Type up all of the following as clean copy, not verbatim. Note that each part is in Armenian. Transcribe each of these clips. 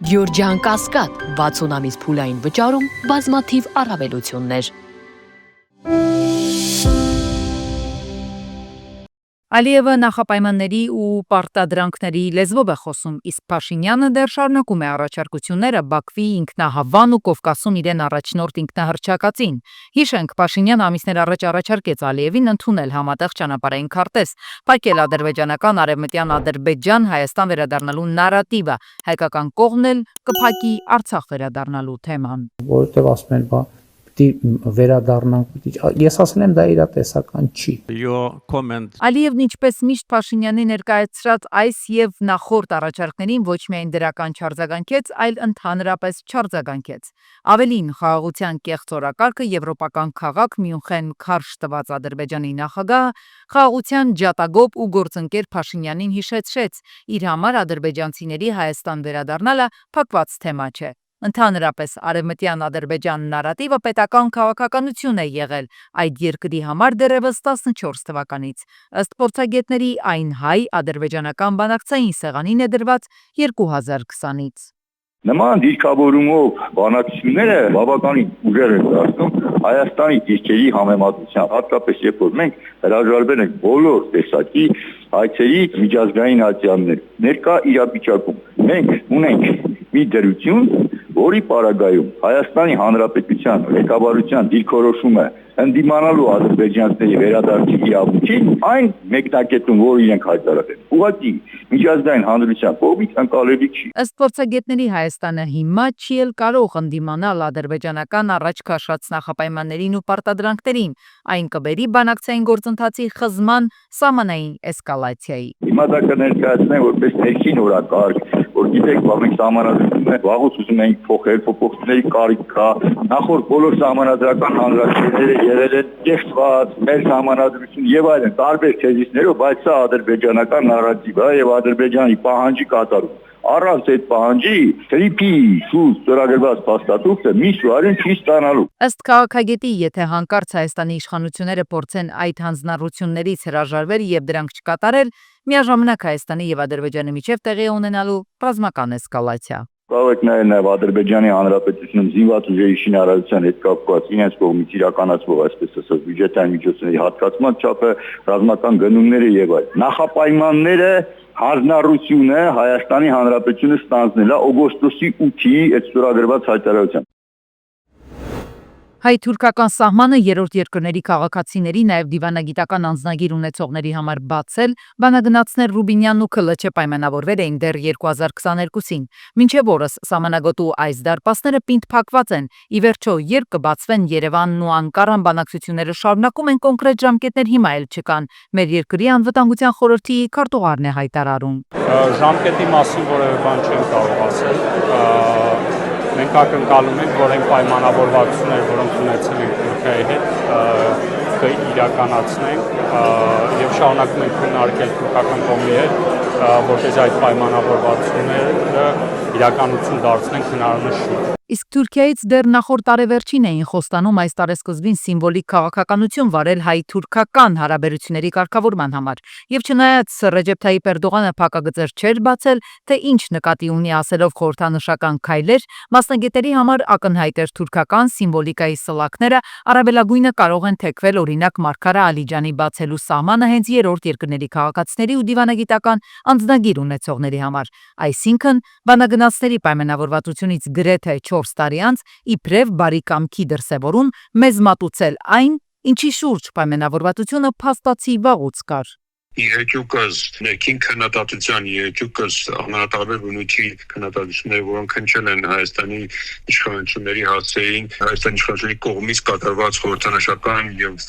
Գյորջյան Կասկադ 60 ամիս փուլային վճարում բազմաթիվ առավելություններ։ Ալիևը նախապայմանների ու պարտադրանքների լեզվով է խոսում, իսկ Փաշինյանը դեռ շարունակում է առաջարկությունները Բաքվի ինքնահավան ու Կովկասում իրեն առաջնորդ ինքնահռչակածին։ Հիշենք, Փաշինյանը ամիսներ առաջ առաջարկեց Ալիևին ընդունել համատեղ ճանապարհային քարտեզ, փակել ադրբեջանական արևմտյան Ադրբեջան Հայաստան վերադառնալու նարատիվը, հայկական կողմն էլ կփակի Արցախ վերադառնալու թեման։ Որովհետև ասում են, վերադառնանք, ես ասել եմ դա իրատեսական չի։ Ալիևն ինչպես միշտ Փաշինյանի ներկայացրած այս եւ նախորդ առաջարկներին ոչ միայն դրական չարձագանքեց, այլ ընդհանրապես չարձագանքեց։ Ավելին, խաղաղության կեղծ օրակարգը եվրոպական քաղաք Մյունխեն քարշ տված Ադրբեջանի նախագահը խաղաղության ջատագոբ ու գործընկեր Փաշինյանին հիշեցրեց, իր համար ադրբեջանցիների Հայաստան վերադառնալը փակված թեմա չէ։ Ընդհանրապես արևմտյան Ադրբեջան նարատիվը պետական քաղաքականություն է եղել այդ երկրի համար դեռևս 14 թվականից։ Ըստ փորձագետների այն հայ-ադրբեջանական բանակցային սեղանին է դրված 2020-ից։ Նման դիրքավորումով բանակցությունները բավականին ուժեղ են դարձնում Հայաստանի դիրքերի համեմատությամբ, հատկապես երբ որ մենք հրաժարվել ենք բոլոր տեսակի հայցերի միջազգային ատյաններ։ Ներկա իրավիճակում մենք ունենք մի դրություն, որի պարագայում Հայաստանի Հանրապետության ղեկավարության դիրքորոշումը ընդդիմանալու ադրբեջանցիների վերադարձի իրավունքին այն մեկնակետում, որ իրենք հայտարարել են, ուղղակի միջազգային հանրության կողմից ընկալելի չի։ Ըստ փորձագետների Հայաստանը հիմա չի էլ կարող ընդդիմանալ ադրբեջանական առաջ քաշած նախապայմաններին ու պարտադրանքներին, այն կբերի բանակցային գործընթացի խզման սահմանային էսկալացիայի։ Հիմա դա կներկայացնեն որպես ներքին օրակարգ, որ գիտեք, մենք սահմանադրությունը վաղուց ուզում ենք փոխել, փոփոխությունների կարիք կա։ Նախորդ բոլոր սահմանադրական հանրակրթությունները եղել են կեղծված, մեր սահմանադրություն եւ այլն, տարբեր թեզիսներով, բայց սա ադրբեջանական նարատիվ է եւ Ադրբեջանի պահանջի կատարում։ Առանց այդ պահանջի թրիփի շուրջ ստորագրված փաստաթուղթը միշտ վարին չի ստանալու։ Ըստ քաղաքագետի, եթե հանկարծ Հայաստանի իշխանությունները փորձեն այդ հանձնառություններից հրաժարվել եւ դրանք չկատարել, միաժամանակ Հայաստանի եւ Ադրբեջանի միջև տեղի ունենալու ռազմական էսկալացիա։ Կարող եք նաև Ադրբեջանի Հանրապետությունում զինված ուժերի շինարարության հետ կապված իրենց կողմից իրականացվող, այսպես ասած, բյուջետային միջոցների հատկացման չափը, ռազմական գնումները եւ այլն։ Նախապայմանները հանձնառությունը Հայաստանի Հանրապետությունը ստանձնել է օգոստոսի 8-ի այդ ստորագրված հայտարարությամբ։ Հայ-թուրքական սահմանը երրորդ երկրների քաղաքացիների, նաև դիվանագիտական անձնագիր ունեցողների համար բացել, բանագնացներ Ռուբինյանն ու ՔԼՉ պայմանավորվել էին դեռ 2022-ին։ Մինչև օրս սահմանագոտու այս դարպասները պինդ փակված են։ Ի վերջո, երբ կբացվեն, Երևանն ու Անկարան բանակցությունները շարունակում են, կոնկրետ ժամկետներ հիմա էլ չկան։ Մեր երկրի անվտանգության խորհրդի քարտուղարն է հայտարարում։ Ժամկետի մասին որևէ բան չեմ կարող ասել։ Մենք ակնկալում ենք, որ այն պայմանավորվածությունները, որոնք ունեցել ենք Թուրքիայի հետ, կիրականացնենք եւ շարունակում ենք քննարկել թուրքական կողմի հետ, որպեսզի այդ պայմանավորվածությունները իրականություն դարձնենք հնարավորինս շուտ։ Իսկ Թուրքիայից դեռ նախորդ տարեվերջին էին խոստանում այս տարեսկզբին սիմվոլիկ քաղաքականություն վարել հայ-թուրքական հարաբերությունների կարգավորման համար։ Եվ չնայած Ռեջեփ Թայիպ Էրդողանը փակագծեր չէր բացել, թե ինչ նկատի ունի ասելով խորհրդանշական քայլեր, մասնագետերի համար ակնհայտ էր թուրքական սիմվոլիկայի սլաքները առավելագույնը կարող են թեքվել օրինակ Մարգարա Ալիջանի բացելու սահմանը հենց երրորդ երկրների քաղաքացիների ու դիվանագիտական անձնագիր ունեցողների համար։ Այսինքն, բանագնացների պայմանավորվածությունից գրեթե 4 տարի անց իբրև բարի կամքի դրսևորում մեզ մատուցել այն, ինչի շուրջ պայմանավորվածությունը փաստացի վաղուց կար։ Իհեճուկս ներքին քննադատության, իհեճուկս ամենատարբեր բնույթի քննադատությունները, որոնք հնչել են Հայաստանի իշխանությունների հասցեին, Հայաստանի իշխանությունների կողմից կատարված խորհրդանշական եւ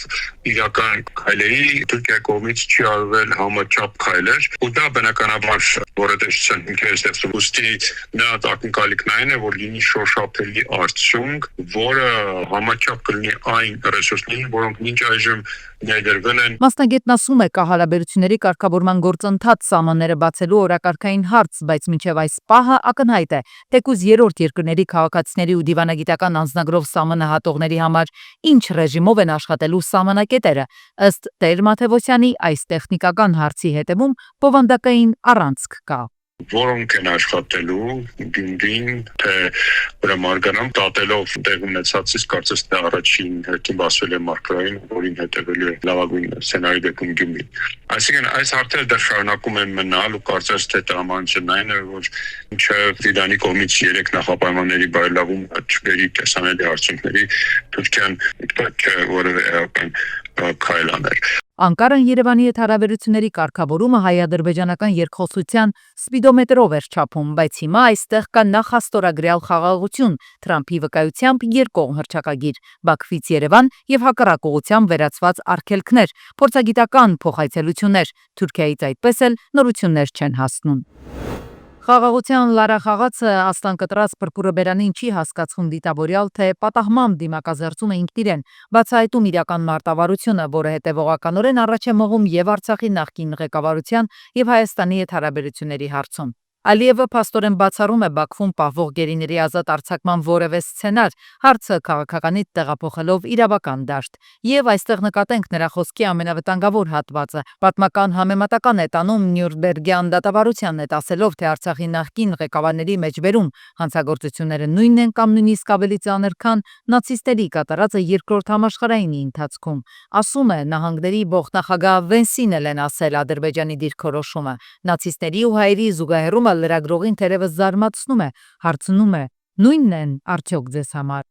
իրական քայլերի Թուրքիայի կողմից չի արվել համաչափ քայլեր, ու դա բնականաբար որոտեշության հիմքեր ստեղծում։ Ոստի նրանց ակնկալիքն այն է, որ լինի շոշափելի արդյունք, որը համաչափ կլինի այն ռեսուրսներին, որոնք մինչ այժմ ներդրվել են։ Մասնագետն ասում է, կա հարաբերությունների կարգավորման գործընթաց սահմանները բացելու օրակարգային հարց, բայց մինչև այս պահը ակնհայտ է, թեկուզ երրորդ երկրների քաղաքացիների ու դիվանագիտական անձնագրով սահմանը հատողների համար ինչ ռեժիմով են աշխատելու սահմանակետերը։ Ըստ Տեր Մաթևոսյանի, այս տեխնիկական հարցի հետևում բովանդակային առանցք կա։ որոնք են աշխատելու Գյումրին, թե Մարգանամ դատելով տեղ ունեցածից կարծես թե առաջին հերթին ասվել է Մարկարային, որին հետևելու է լավագույն սցենարի դեպքում Գյումրին։ Այսինքն այս հարցերը դեռ շարունակում են մնալ ու կարծես թե տրամադրությունն այն է, որ մինչև Իրանի կողմից 3 նախապայմանների բարելավում չբերի տեսանելի արդյունքների Թուրքիան պետք է որևէ էական քայլ աներ։ Անկարան Երևանի հետ հարաբերությունների կարգավորումը հայ-ադրբեջանական երկխոսության սպիդոմետրով էր չափում, բայց հիմա այստեղ կա նախաստորագրյալ խաղաղություն Թրամփի վկայությամբ երկկողմ հռչակագիր, Բաքվից Երևան եւ հակառակ ուղղությամբ վերացված արգելքներ, փորձագիտական փոխայցելություններ, Թուրքիայից այդպես էլ նորություններ չեն հասնում։ Խաղաղության լարախաղացը աստան կտրած պրկուրը բերանին չի հասկացվում դիտավորյալ, թե պատահմամբ դիմակազերծում է ինքն իրեն, բացահայտում իրական մարտավարությունը, որը հետևողականորեն առաջ է մղում եւ Արցախի նախկին ղեկավարության եւ Հայաստանի հետ հարաբերությունների հարցում։ Ալիևը փաստորեն բացառում է Բաքվում պահվող գերիների ազատ արձակման որևէ սցենար, հարցը քաղաքականից տեղափոխելով իրավական դաշտ։ Եվ այստեղ նկատենք նրա խոսքի ամենավտանգավոր հատվածը։ Պատմական համեմատական է տանում Նյուրնբերգյան դատավարությանն հետ, ասելով, թե Արցախի նախկին ղեկավարների մեջբերում հանցագործությունները նույնն են կամ նույնիսկ ավելի ծանր, քան նացիստերի կատարածը Երկրորդ համաշխարհայինի ընթացքում։ Ասում է, նահանգների փոխնախագահ Վենսին են ասել Ադրբեջանի դիրքորոշումը։ Նացիստների ու հայերի զուգահեռումը լրագրողին թերևս զարմացնում է, հարցնում է. նույնն են արդյոք ձեզ համար։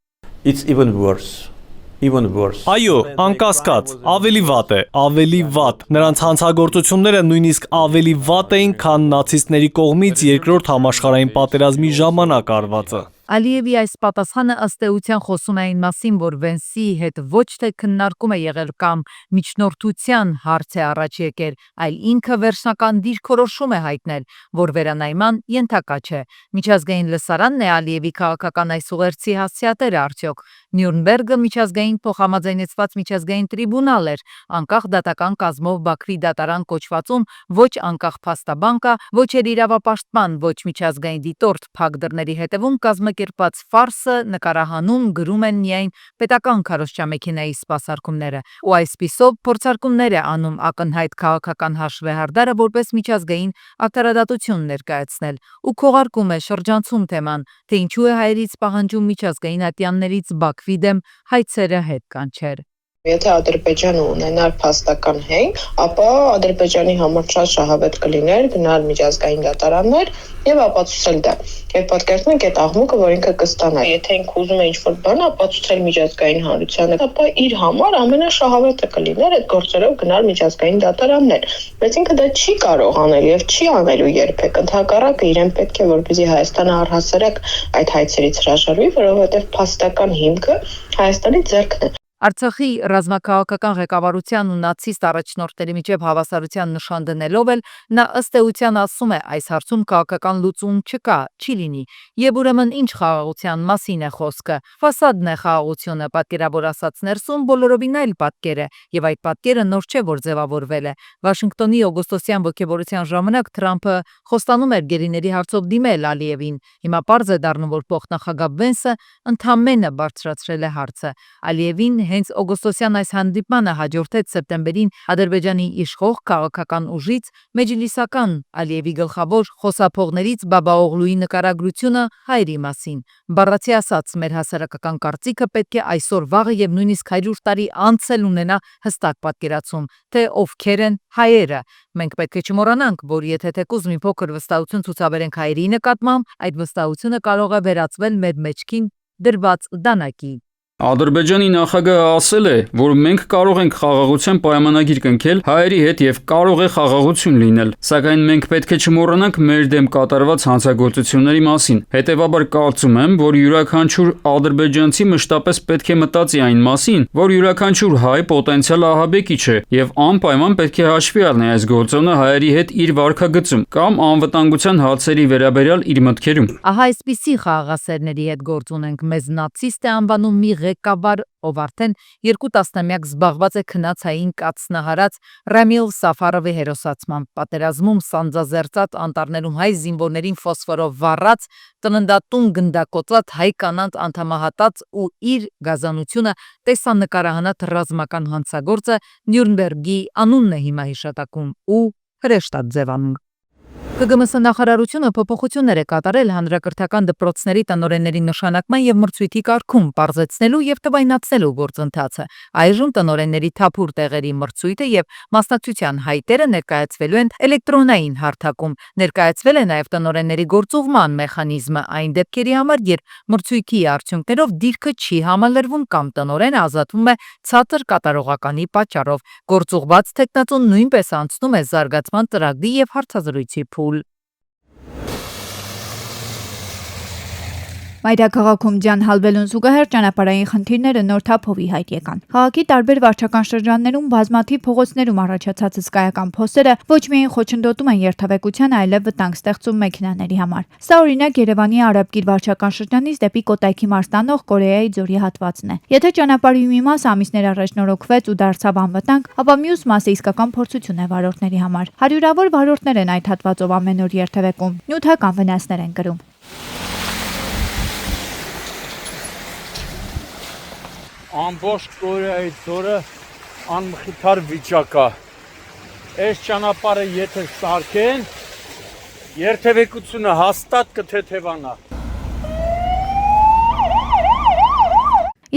It's even worse. Այո, անկասկած, ավելի վատ է, ավելի վատ։ Նրանց հանցագործությունները նույնիսկ ավելի վատ էին, քան նացիստների կողմից Երկրորդ համաշխարհային պատերազմի ժամանակ արվածը։ Ալիևի այս պատասխանը ըստ էության խոսում է այն մասին, որ Վենսի հետ ոչ թե քննարկում է եղել կամ միջնորդության հարց է առաջ եկել, այլ ինքը վերջնական դիրքորոշում է հայտնել, որ վերանայման ենթակա չէ։ Միջազգային լսարանն է Ալիևի քաղաքական այս ուղերձի հասցեատերը արդյոք։ Նյուրնբերգը միջազգային փոխհամաձայնեցված միջազգային տրիբունալ էր, անկախ դատական կազմով Բաքվի դատարան կոչվածում ոչ անկախ փաստաբան կա, ոչ էլ իրավապաշտպան, ոչ միջազգային դիտորդ փակ դռների հետևում կազմակերպված ֆարսը նկարահանում գրում են միայն պետական քարոզչամեքենայի սպասարկումները, ու այսպիսով փորձարկումներ է անում ակնհայտ քաղաքական հաշվեհարդարը որպես միջազգային արտարադատություն ներկայացնել ու քողարկում է շրջանցում թեման, թե ինչու է հայերից պահանջում միջազգային ատյաններից Բաքվի դեմ հայցերը հետ կանչեր։ Եթե Ադրբեջանը ունենար փաստական հենք, ապա Ադրբեջանի համար շատ շահավետ կլիներ գնալ միջազգային դատարաններ եւ ապացուցել դա։ Եվ պատկերացնենք այդ աղմուկը, որ ինքը կստանա։ Եթե ինքը ուզում է ինչ-որ բան ապացուցել միջազգային հանրությանը, ապա իր համար ամենաշահավետը կլիներ այդ գործերով գնալ միջազգային դատարաններ։ Բայց ինքը դա չի կարող անել եւ չի անելու երբեք։ Ընդհակառակը իրեն պետք է որպեսզի Հայաստանը առհասարակ այդ հայցերից հրաժարվի, որովհետեւ փաստական հիմքը Հայաստանի ձեռքն է։ Արցախի ռազմաքաղաքական ղեկավարության ու նացիստ առաջնորդների միջև հավասարության նշան դնելով էլ նա ըստ էության ասում է այս հարցում քաղաքական լուծում չկա, չի լինի։ Եվ ուրեմն ինչ խաղաղության մասին է խոսքը։ Ֆասադն է խաղաղությունը, պատկերավոր ասած ներսում բոլորովին այլ պատկեր է, եւ այդ պատկերը նոր չէ, որ ձևավորվել է։ Վաշինգտոնի օգոստոսյան ողջավորության ժամանակ Թրամփը խոստանում էր գերիների հարցով դիմել Ալիևին։ Հիմա պարզ է դառնում, որ փոխնախագահ Վենսը ընդամենը բարձրացրել է հարցը։ Ալիևին հենց օգոստոսյան այս հանդիպմանը հաջորդեց սեպտեմբերին Ադրբեջանի իշխող քաղաքական ուժից մեջլիսական Ալիևի գլխավոր խոսափողներից Բաբաօղլուի նկարագրությունը հայերի մասին։ Բառացի ասած, մեր հասարակական կարծիքը պետք է այսօր վաղը եւ նույնիսկ 100 տարի անց էլ ունենա հստակ պատկերացում, թե ովքեր են հայերը։ Մենք պետք է չմոռանանք, որ եթե թեկուզ մի փոքր վստահություն ցուցաբերենք հայերի նկատմամբ, այդ վստահությունը կարող է վերածվել մեր մեջքին դրված դանակի։ Ադրբեջանի նախագահը ասել է, որ մենք կարող ենք խաղաղության պայմանագիր կնքել հայերի հետ եւ կարող է խաղաղություն լինել, սակայն մենք պետք է չմոռանանք մեր դեմ կատարված հանցագործությունների մասին։ Հետևաբար կարծում եմ, որ յուրաքանչյուր ադրբեջանցի մշտապես պետք է մտածի այն մասին, որ յուրաքանչյուր հայ պոտենցիալ ահաբեկիչ է եւ անպայման պետք է հաշվի առնի այս գործոնը հայերի հետ իր վարքագծում կամ անվտանգության հարցերի վերաբերյալ իր մտքերում։ Ահա այսպիսի խաղաղասերների հետ գործ ունենք, մեզ նացիստ է անվանում մի ղեկավար, ով արդեն 2 տասնամյակ զբաղված է քնածային կացնահարած Ռամիլ Սաֆարովի հերոսացմամբ, պատերազմում սանձազերծած անտառներում հայ զինվորներին ֆոսֆորով վառած, տննդատուն գնդակոծած հայ կանանց անդամահատած ու իր գազանությունը տեսանկարահանած ռազմական հանցագործը Նյուրնբերգի անունն է հիմա հիշատակում ու հրեշտակ ձևանում։ ԿԳՄՍ նախարարությունը փոփոխություններ է կատարել հանրակրթական դպրոցների տնօրենների նշանակման եւ մրցույթի կարգում, պարզեցնելու եւ տվայնացնելու գործընթացը։ Այժմ տնօրենների թափուր տեղերի մրցույթը եւ մասնակցության հայտերը ներկայացվելու են էլեկտրոնային հարթակում։ Ներկայացվել է նաեւ տնօրենների գործուղման մեխանիզմը այն դեպքերի համար, երբ մրցույթի արդյունքներով դիրքը չի համալրվում կամ տնօրենը ազատվում է ցածր կատարողականի պատճառով։ Գործուղված թեկնածուն նույնպես անցնում է զարգացման ծրագրի եւ հարցազրույցի փուլ։ Մայրաքաղաքում ջան հալվելուն զուգահեռ ճանապարհային խնդիրները նոր թափով ի հայտ եկան։ Քաղաքի տարբեր վարչական շրջաններում բազմաթիվ փողոցներում առաջացած հսկայական փոսերը ոչ միայն խոչընդոտում են երթևեկությանը, այլև վտանգ ստեղծում մեքենաների համար։ Սա օրինակ Երևանի Արաբկիր վարչական շրջանից դեպի Կոտայքի մարզ տանող Կորեայի ձորի հատվածն է։ Եթե ճանապարհի մի մասը ամիսներ առաջ նորոգվեց ու դարձավ անվտանգ, ապա մյուս մասը իսկական փորձություն է վարորդների համար։ Հարյուրավոր վարորդներ են այդ հատվածով ամեն օր երթևեկում։ Նյութական վնասներ են կրում։ Ամբողջ Կորեայի ձորը անմխիթար վիճակ է։ Այս ճանապարհը եթե սարքեն, երթևեկությունը հաստատ կթեթևանա։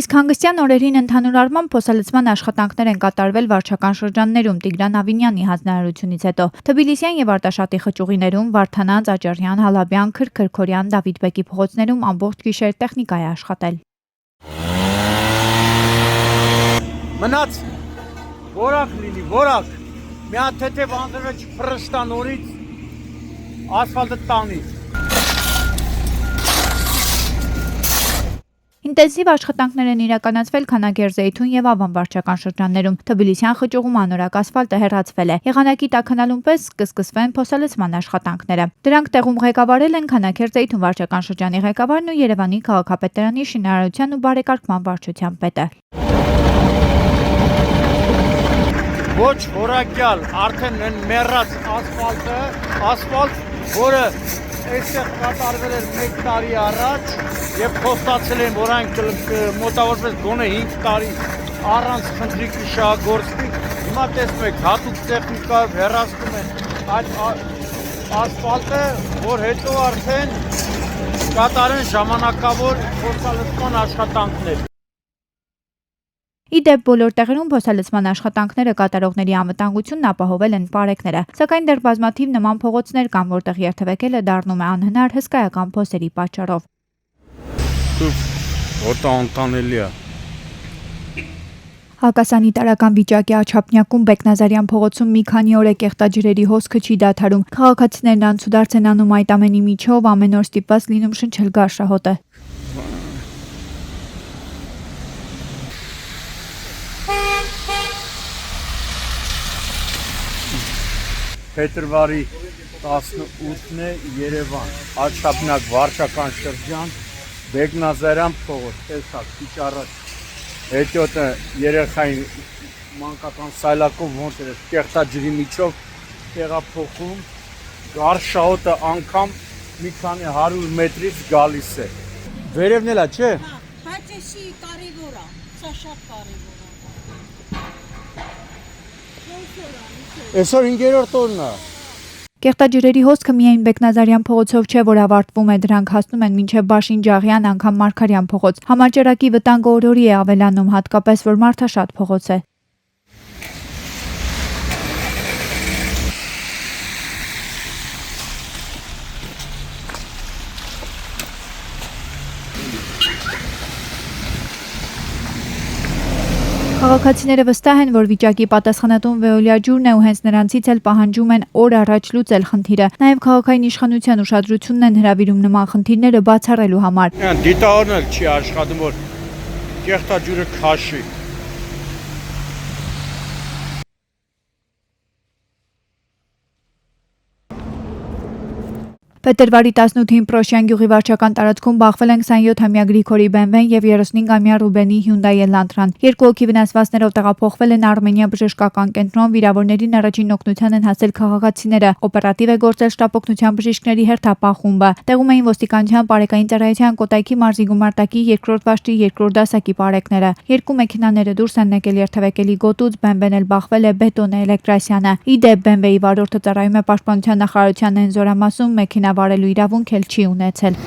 Իսկ հանգստյան օրերին ընդհանուր առմամբ փոսալցման աշխատանքներ են կատարվել վարչական շրջաններում Տիգրան Ավինյանի հանձնարարությունից հետո։ Թբիլիսյան եւ Արտաշատի խճուղիներում, Վարդանանց, Աճարյան, Հալաբյան, Քրքրքորյան, Դավիթբեկի փողոցներում ամբողջ գիշեր տեխնիկա է աշխատել։ Մնաց որակ լինի, որակ։ Մի հատ թեթև անձրևը չփռշտա նորից ասֆալտը տանի։ Ինտենսիվ աշխատանքներ են իրականացվել Քանագերզեյթուն եւ Ավան վարչական շրջաններում։ Թբիլիսյան խճուղում անորակ ասֆալտը հեռացվել է։ Եղանակի տաքանալուն պես կսկսվեն փոսալցման աշխատանքները։ Դրանք տեղում ղեկավարել են Քանագերզեյթուն վարչական շրջանի ղեկավարն ու Երևանի քաղաքապետարանի շինարարության ու բարեկարգման վարչության պետը։ Ոչ որակյալ, արդեն մեռած ասֆալտ, որը այստեղ կատարվել էր 1 տարի առաջ եւ խոստացել են, որ այն մոտավորապես գոնե 5 տարի առանց խնդրի կշահագործվի։ Հիմա տեսնում եք, հատուկ տեխնիկայով հեռացնում են այդ ասֆալտը, որ հետո արդեն կատարեն ժամանակավոր փոսալցման աշխատանքներ։ Իդեպ բոլոր տեղերում փոսալցման աշխատանքները կատարողների անվտանգությունն ապահովել են պարեկները, սակայն դեռ բազմաթիվ նման փողոցներ կան, որտեղ երթևեկելը դառնում է անհնար հսկայական փոսերի պատճառով։ Որտեղ անտանելի է։ Հակասանիտարական վիճակի Աչափնյակում Բեկնազարյան փողոցում մի քանի օր է կեղտաջրերի հոսքը չի դադարում։ Քաղաքացիներն անցուդարձ են անում այդ ամենի միջով, ամեն օր ստիպված լինում շնչել գարշահոտը։ Փետրվարի 18-ն է Երևան, Աչափնյակ վարչական շրջան, Բեկնազարյան փողոց, տեսակ, քիչ առաջ հետիոտը երեխային մանկական սայլակով ոնց էր կեղտաջրի միջով տեղափոխում, գարշահոտը անգամ մի քանի 100 մետրից գալիս է։ Վերևն էլա, չէ։ Հաճեսի կարևոր է, սա շատ կարևոր է։ Այսօր 5-րդ օրն է։ Կեղտաջրերի հոսքը միայն Բեկնազարյան փողոցով չէ, որ ավարտվում է, դրանք հասնում են մինչև Բաշին-Ջաղյան, անգամ Մարգարյան փողոց։ Համաճարակի վտանգը օր-օրի է ավելանում, հատկապես որ մարդաշատ փողոց է։ Քաղաքացիները վստահ են, որ վիճակի պատասխանատուն Վեոլիա ջուրն է ու հենց նրանցից էլ պահանջում են օր առաջ լուծել խնդիրը։ Նաև քաղաքային իշխանության ուշադրությունն են հրավիրում նման խնդիրները բացառելու համար։ Դիտավորն էլ չի աշխատում, որ կեղտաջուրը քաշի։ Փետրվարի 18-ին Պրոշյան գյուղի վարչական տարածքում բախվել են 27-ամյա Գրիգորի Բենվեն եւ 35-ամյա Ռուբենի Hyundai Elantra-ն։ Երկու հոգի վնասվածքներով տեղափոխվել են Արմենիա բժշկական կենտրոն, վիրավորներին առաջին օգնության են հասել քաղաքացիները։ Օպերատիվ է գործել շտապօգնության բժիշկների հերթապահ խումբը։ Տեղում էին ոստիկանության բարեկային ծառայության Կոտայքի մարզի գումարտակի 2-րդ վաշտի 2-րդ դասակի բարեկները։ Երկու մեքենաները դուրս են եկել երթևեկելի գոտուց, Բենվեն էլ բախվել է Բետոնե Էլեկտրասյանը։ Իդեպ Բենվեի վարորդը ծառայում է Պաշտպանության նախարարության Էնզորամասում, մեքենա վարելու իրավունք էլ չի ունեցել։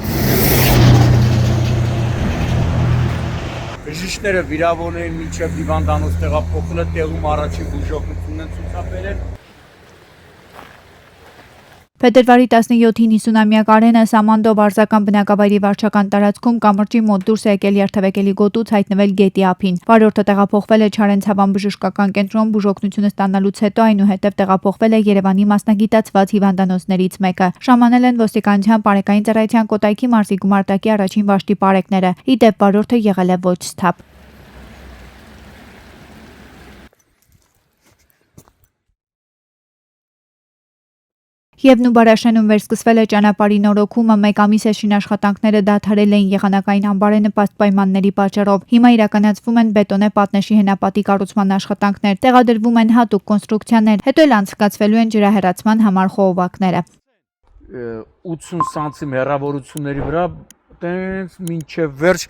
Բժիշկները վիրավորներին միջև հիվանդանոց տեղափոխելը տեղում առաջին բուժօգնություն են ցուցաբերել։ Փետրվարի 17-ին 50-ամյա Կարենը Սամանդո վարզական բնակավայրի վարչական տարածքում կամրջի մոտ դուրս է եկել երթևեկելի գոտուց հայտնվել գետի ափին։ Վարորդը տեղափոխվել է Չարենցավան բժշկական կենտրոն, բուժօգնությունը ստանալուց հետո այնուհետև տեղափոխվել է Երևանի մասնագիտացված հիվանդանոցներից մեկը։ Ժամանել են ոստիկանության բարեկային ծառայության Կոտայքի մարզի գումարտակի առաջին վաշտի բարեկները։ Իդեպ վարորդը եղել է ոչ սթափ։ Եվ Նուբարաշենում վերսկսվել է ճանապարհի նորոգումը, 1 ամիս է շինաշխատանքները դադարել էին եղանակային անբարենպաստ պայմանների պատճառով։ Հիմա իրականացվում են բետոնե պատնեշի հենապատի կառուցման աշխատանքներ, տեղադրվում են հատուկ կոնստրուկցիաներ, հետո էլ անցկացվելու են ջրահեռացման համար խողովակները։ 80 սանտիմ հեռավորությունների վրա տենց մինչև վերջ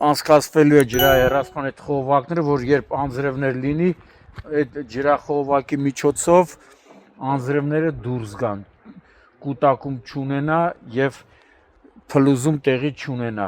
անցկացվելու է ջրահեռացման այդ խողովակները, որ երբ անձրևներ լինի, այդ ջրախողովակի միջոցով անձրևները դուրս գան, կուտակում չունենա եւ փլուզում տեղի չունենա։